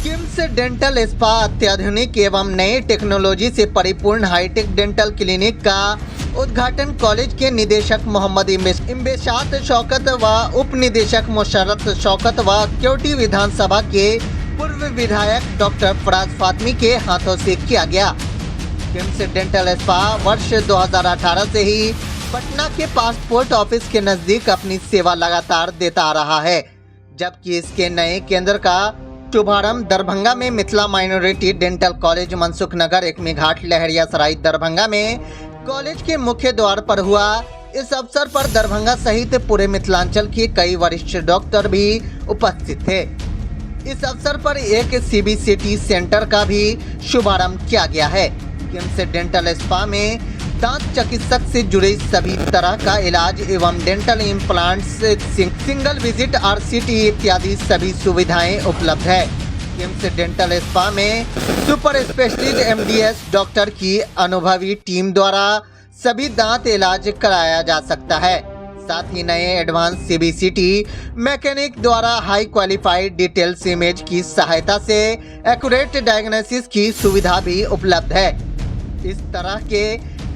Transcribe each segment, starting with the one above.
KIMS dental spa अत्याधुनिक एवं नई टेक्नोलॉजी से परिपूर्ण हाईटेक डेंटल क्लिनिक का उद्घाटन कॉलेज के निदेशक मोहम्मद इम्बेशात शौकत व उप निदेशक मुशर्रत शौकत व क्योटी विधानसभा के पूर्व विधायक डॉक्टर फराज फातमी के हाथों से किया गया। किम्स डेंटल स्पा वर्ष 2018 से ही पटना के पासपोर्ट ऑफिस के नजदीक अपनी सेवा लगातार देता आ रहा है, जबकि इसके नए केंद्र का शुभारंभ दरभंगा में Mithila minority dental college Mansukh Nagar Ekmi Ghat Laheriasarai Darbhanga में कॉलेज के मुख्य द्वार पर हुआ। इस अवसर पर दरभंगा सहित पूरे मिथिलांचल के कई वरिष्ठ डॉक्टर भी उपस्थित थे। इस अवसर पर एक CBCT सेंटर का भी शुभारंभ किया गया है। किम्स डेंटल स्पा में दांत चिकित्सक से जुड़े सभी तरह का इलाज एवं dental implants, single visit RCT इत्यादि सभी सुविधाएं उपलब्ध है। किम्स डेंटल स्पा में सुपर स्पेशलिस्ट MDS डॉक्टर की अनुभवी टीम द्वारा सभी दांत इलाज कराया जा सकता है। साथ ही नए एडवांस CBCT मैकेनिक द्वारा हाई क्वालिफाइड डिटेल्स इमेज की सहायता से एक्यूरेट डायग्नोसिस की सुविधा भी उपलब्ध है। इस तरह के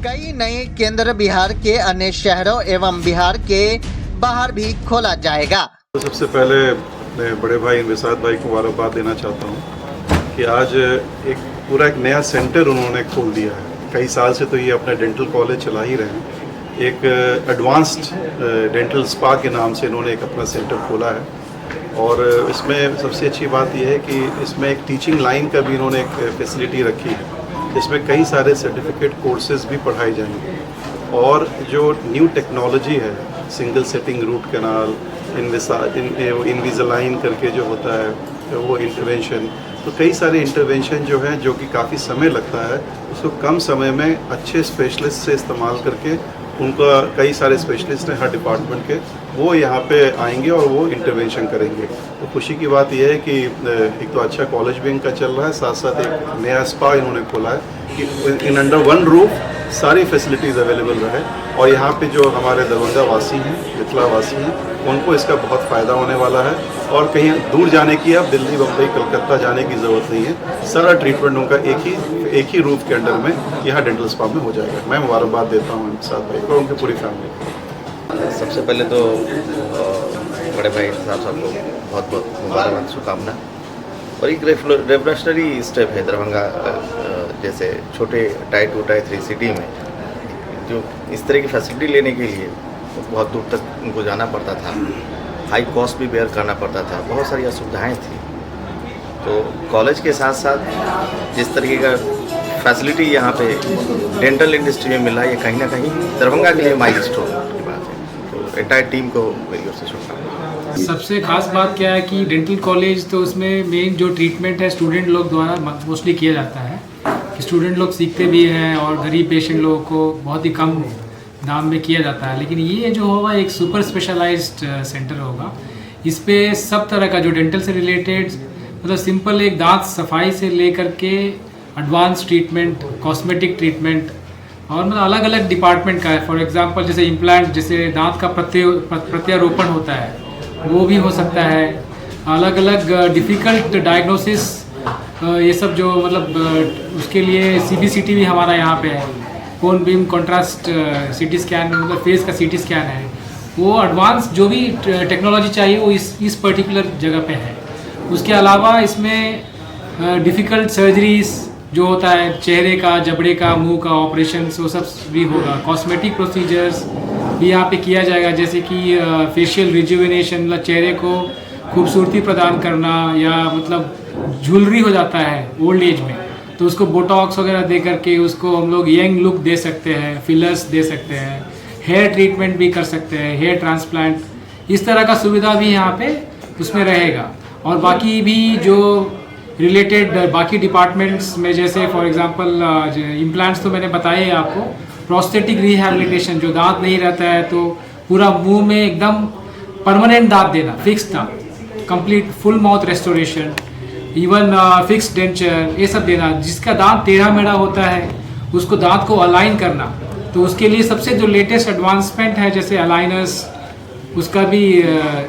कई नए केंद्र बिहार के अन्य शहरों एवं बिहार के बाहर भी खोला जाएगा। तो सबसे पहले मैं बड़े भाई इम्बेशात भाई को मुबारकबाद देना चाहता हूँ कि आज एक नया सेंटर उन्होंने खोल दिया है। कई साल से तो ये अपना डेंटल कॉलेज चला ही रहे हैं। एक एडवांस्ड डेंटल स्पा के नाम से इन्होंने एक अपना सेंटर खोला है और इसमें सबसे अच्छी बात यह है कि इसमें एक टीचिंग लाइन का भी इन्होंने एक फैसिलिटी रखी है, जिसमें कई सारे सर्टिफिकेट कोर्सेज भी पढ़ाए जाएंगे और जो न्यू टेक्नोलॉजी है, single sitting root canal, Invisalign करके जो होता है वो इंटरवेंशन, तो कई सारे इंटरवेंशन जो है जो कि काफ़ी समय लगता है, उसको कम समय में अच्छे स्पेशलिस्ट से इस्तेमाल करके उनका कई सारे स्पेशलिस्ट हैं हर डिपार्टमेंट के, वो यहाँ पे आएंगे और वो इंटरवेंशन करेंगे। तो खुशी की बात यह है कि एक तो अच्छा कॉलेज भी इनका चल रहा है, साथ साथ एक नया स्पा इन्होंने खोला है कि इन अंडर वन रूफ सारी फैसिलिटीज़ अवेलेबल रहे और यहाँ पे जो हमारे दरभंगा वासी हैं, मिथिला वासी हैं, उनको इसका बहुत फ़ायदा होने वाला है और कहीं दूर जाने की, अब दिल्ली, बम्बई, कलकत्ता जाने की ज़रूरत नहीं है। सारा ट्रीटमेंट उनका एक ही रूफ के अंडर में यहाँ डेंटल स्पा में हो जाएगा। मैं मुबारकबाद देता हूँ इम्बेशात भाई को और उनकी पूरी फैमिली को। सबसे पहले तो बड़े भाई साहब को बहुत बहुत मुबारकबाद, शुभकामना। और एक रेवोल्यूशनरी स्टेप है दरभंगा जैसे छोटे टाई 2 टाई 3 सिटी में, जो इस तरह की फैसिलिटी लेने के लिए बहुत दूर तक उनको जाना पड़ता था, हाई कॉस्ट भी बेयर करना पड़ता था, बहुत सारी असुविधाएं थी। तो कॉलेज के साथ साथ जिस तरीके का फैसिलिटी यहाँ पे डेंटल इंडस्ट्री में मिला है, ये कहीं ना कहीं दरभंगा के लिए माइलस्टोन की बात है। तो एंटायर टीम को मेरी ओर से शुभकामनाएं। सबसे खास बात क्या है कि डेंटल कॉलेज तो उसमें मेन जो ट्रीटमेंट है स्टूडेंट लोग द्वारा मोस्टली किया जाता है कि स्टूडेंट लोग सीखते भी हैं और गरीब पेशेंट लोगों को बहुत ही कम दाम में किया जाता है। लेकिन ये जो होगा एक सुपर स्पेशलाइज्ड सेंटर होगा। इस पे सब तरह का जो डेंटल से रिलेटेड, मतलब सिंपल एक दांत सफाई से लेकर के एडवांस ट्रीटमेंट, कॉस्मेटिक ट्रीटमेंट और मतलब अलग अलग डिपार्टमेंट का है। फॉर एग्जांपल जैसे इम्प्लांट, जैसे दांत का प्रत्यारोपण होता है वो भी हो सकता है। अलग अलग डिफ़िकल्ट डायग्नोसिस, ये सब जो मतलब उसके लिए CBCT भी हमारा यहाँ पे है, कोन बीम कॉन्ट्रास्ट CT स्कैन, मतलब फेस का CT स्कैन है। वो एडवांस जो भी टेक्नोलॉजी चाहिए वो इस पर्टिकुलर जगह पे है। उसके अलावा इसमें डिफ़िकल्ट सर्जरीज जो होता है, चेहरे का, जबड़े का, मुंह का ऑपरेशन, वो सब भी होगा। कॉस्मेटिक प्रोसीजर्स भी यहाँ पे किया जाएगा, जैसे कि फेशियल रिजुविनेशन, मतलब चेहरे को खूबसूरती प्रदान करना, या मतलब झुलरी हो जाता है ओल्ड एज में तो उसको बोटॉक्स वगैरह दे करके उसको हम लोग यंग लुक दे सकते हैं, फिलर्स दे सकते हैं, हेयर ट्रीटमेंट भी कर सकते हैं, हेयर ट्रांसप्लांट, इस तरह का सुविधा भी यहाँ पे उसमें रहेगा। और बाकी भी जो रिलेटेड बाकी डिपार्टमेंट्स में, जैसे फॉर एग्जांपल इम्प्लांट्स तो मैंने बताया है आपको, प्रोस्थेटिक रिहैबिलिटेशन, जो दांत नहीं रहता है तो पूरा मुंह में एकदम परमानेंट दांत देना, फिक्स दांत, complete full mouth restoration, even fix denture, ये सब देना। जिसका दांत टेढ़ा मेढ़ा होता है उसको दांत को अलाइन करना, तो उसके लिए सबसे जो लेटेस्ट एडवांसमेंट है जैसे अलाइनर्स, उसका भी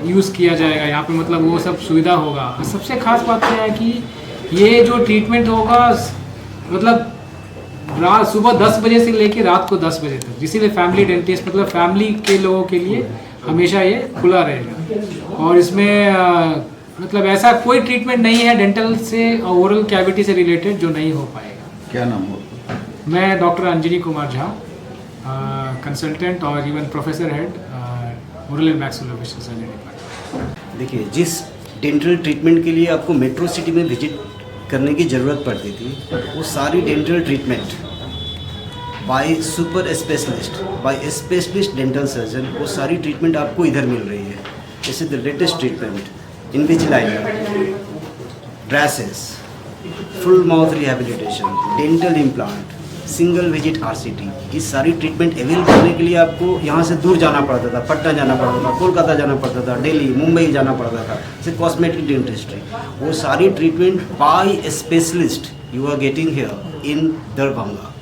यूज़ किया जाएगा यहाँ पे, मतलब वो सब सुविधा होगा। सबसे खास बात यह है कि ये जो ट्रीटमेंट होगा मतलब रात सुबह 10 बजे से लेके रात को 10 बजे तक, इसीलिए फैमिली डेंटिस्ट मतलब फैमिली के लोगों के लिए हमेशा ये खुला रहेगा। और इसमें मतलब ऐसा कोई ट्रीटमेंट नहीं है डेंटल से और ओरल कैविटी से रिलेटेड जो नहीं हो पाएगा। क्या नाम हो? मैं डॉक्टर अंजनी कुमार झा, कंसल्टेंट और even professor head oral and maxillofacial surgery department. देखिए, जिस डेंटल ट्रीटमेंट के लिए आपको मेट्रो सिटी में विजिट करने की ज़रूरत पड़ती थी, वो सारी dental treatment by super specialist, by specialist dental surgeon, वो सारी ट्रीटमेंट आपको इधर मिल रही है। जैसे the latest treatment Invisalign, braces, full mouth rehabilitation, dental implant, single visit RCT, ये सारी ट्रीटमेंट अवेल करने के लिए आपको यहाँ से दूर जाना पड़ता था, पटना जाना पड़ता था, कोलकाता जाना पड़ता था, दिल्ली, मुंबई जाना पड़ता था। जैसे कॉस्मेटिक डेंटिस्ट्री, वो सारी treatment by specialist you are getting here in Darbhanga.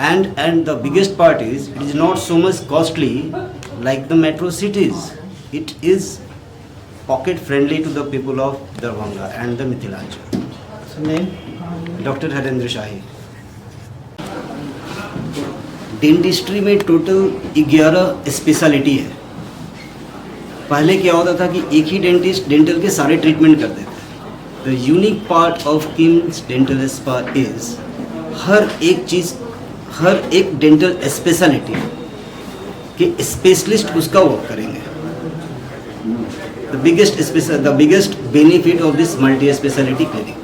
And the biggest part is, it is not so much costly like the metro cities. It is pocket friendly to the people of Darbhanga and the Mithilanchal. Name? Dr. Harendra Shahi. Dentistry में total 11 speciality है। पहले क्या होता था कि एक ही dentist dental के सारे ट्रीटमेंट करते थे। The unique part of KIMS dental spa is हर एक डेंटल स्पेशलिटी के स्पेशलिस्ट उसका वर्क करेंगे। The biggest benefit of this multi speciality clinic.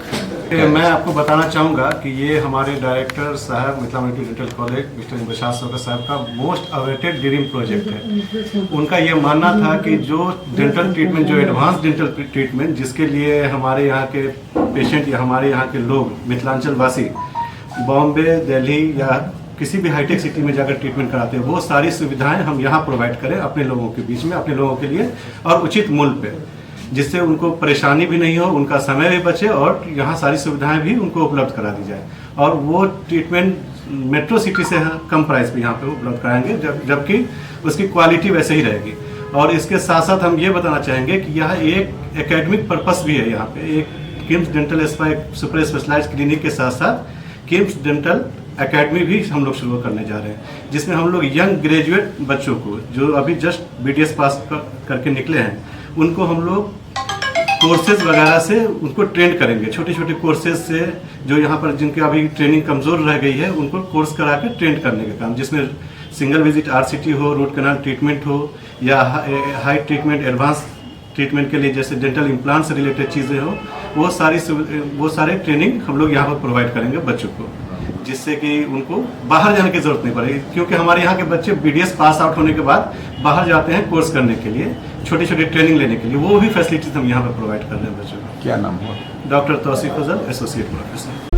मैं आपको बताना चाहूँगा कि ये हमारे डायरेक्टर साहब Mithila multi dental college mister Indrashah Shaukat साहब का मोस्ट अवेटेड ड्रीम प्रोजेक्ट है। उनका ये मानना था कि जो डेंटल ट्रीटमेंट, जो एडवांस डेंटल ट्रीटमेंट जिसके लिए हमारे यहाँ के पेशेंट या हमारे यहाँ के लोग मिथिलांचल वासी बॉम्बे, दिल्ली या किसी भी हाईटेक सिटी में जाकर ट्रीटमेंट कराते हैं, वो सारी सुविधाएं हम यहाँ प्रोवाइड करें अपने लोगों के बीच में, अपने लोगों के लिए, और उचित मूल्य पे, जिससे उनको परेशानी भी नहीं हो, उनका समय भी बचे और यहाँ सारी सुविधाएं भी उनको उपलब्ध करा दी जाए। और वो ट्रीटमेंट मेट्रो सिटी से कम प्राइस पे यहाँ पे उपलब्ध कराएंगे, जबकि उसकी क्वालिटी वैसे ही रहेगी। और इसके साथ साथ हम ये बताना चाहेंगे कि यह एक एकेडमिक पर्पस भी है। यहाँ पे एक किम्स डेंटल स्पा, एक सुपर स्पेशलाइज्ड क्लिनिक के साथ साथ किम्स डेंटल एकेडमी भी हम लोग शुरू करने जा रहे हैं, जिसमें हम लोग यंग ग्रेजुएट बच्चों को जो अभी जस्ट BDS पास करके निकले हैं, उनको हम लोग कोर्सेज वगैरह से उनको ट्रेन करेंगे। छोटे छोटे कोर्सेज से जो यहाँ पर जिनके अभी ट्रेनिंग कमज़ोर रह गई है, उनको कोर्स करा के ट्रेन करने का काम, जिसमें सिंगल विजिट RCT हो, रूट कैनाल ट्रीटमेंट हो, या हाई ट्रीटमेंट, एडवांस ट्रीटमेंट के लिए जैसे डेंटल इम्प्लांट से रिलेटेड चीज़ें हो, वो सारे ट्रेनिंग हम लोग यहाँ पर प्रोवाइड करेंगे बच्चों को, जिससे कि उनको बाहर जाने की ज़रूरत नहीं पड़ेगी। क्योंकि हमारे यहाँ के बच्चे BDS पास आउट होने के बाद बाहर जाते हैं कोर्स करने के लिए, छोटी छोटी ट्रेनिंग लेने के लिए, वो भी फैसिलिटीज हम यहाँ पर प्रोवाइड कर रहे हैं बच्चों को। क्या नाम हुआ? डॉक्टर तौसीफ फजल, एसोसिएट प्रोफेसर।